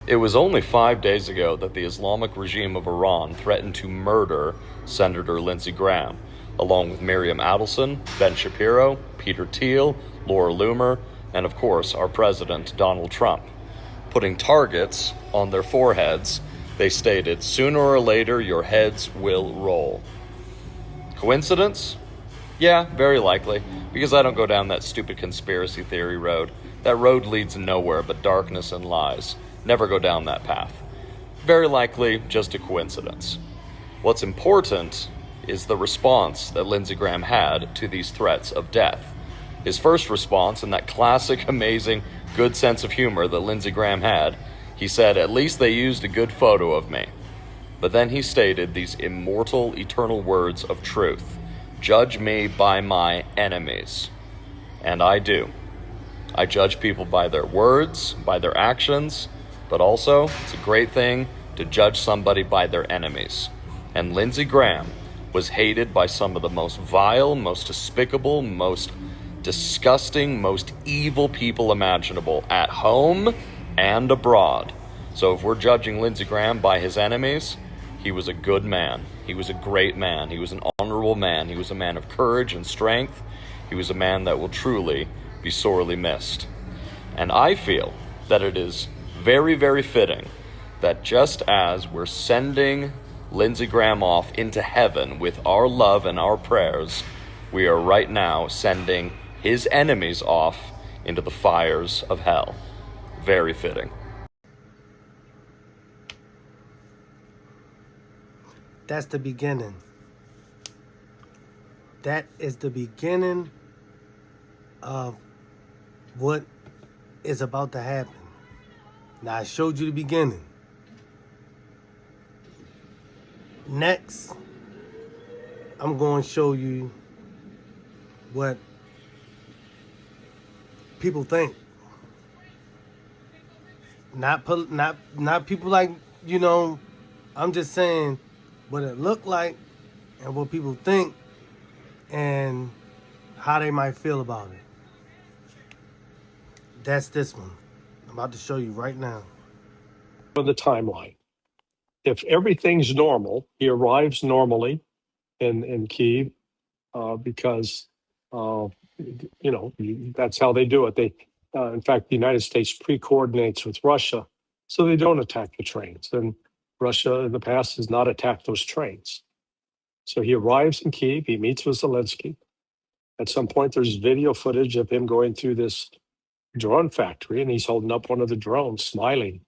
It was only 5 days ago that the Islamic regime of Iran threatened to murder Senator Lindsey Graham, along with Miriam Adelson, Ben Shapiro, Peter Thiel, Laura Loomer, and of course our president, Donald Trump. Putting targets on their foreheads, they stated, "Sooner or later your heads will roll." Coincidence? Yeah, very likely, because I don't go down that stupid conspiracy theory road. That road leads nowhere but darkness and lies. Never go down that path. Very likely just a coincidence. What's important is the response that Lindsey Graham had to these threats of death. His first response, in that classic, amazing, good sense of humor that Lindsey Graham had, he said, "At least they used a good photo of me." But then he stated these immortal, eternal words of truth: "Judge me by my enemies." And I do. I judge people by their words, by their actions, but also it's a great thing to judge somebody by their enemies. And Lindsey Graham was hated by some of the most vile, most despicable, most disgusting, most evil people imaginable at home and abroad. So if we're judging Lindsey Graham by his enemies, he was a good man. He was a great man. He was an honorable man. He was a man of courage and strength. He was a man that will truly be sorely missed. And I feel that it is very, very fitting that just as we're sending Lindsey Graham off into heaven with our love and our prayers, we are right now sending his enemies off into the fires of hell. Very fitting. That's the beginning. That is the beginning of what is about to happen. Now, I showed you the beginning. Next, I'm going to show you what people think. Not people like, I'm just saying what it looked like and what people think and how they might feel about it. That's this one. I'm about to show you right now. The timeline. If everything's normal, he arrives normally in Kyiv because that's how they do it. They, in fact, the United States pre-coordinates with Russia so they don't attack the trains. And Russia in the past has not attacked those trains. So he arrives in Kyiv. He meets with Zelensky. At some point, there's video footage of him going through this drone factory, and he's holding up one of the drones, smiling.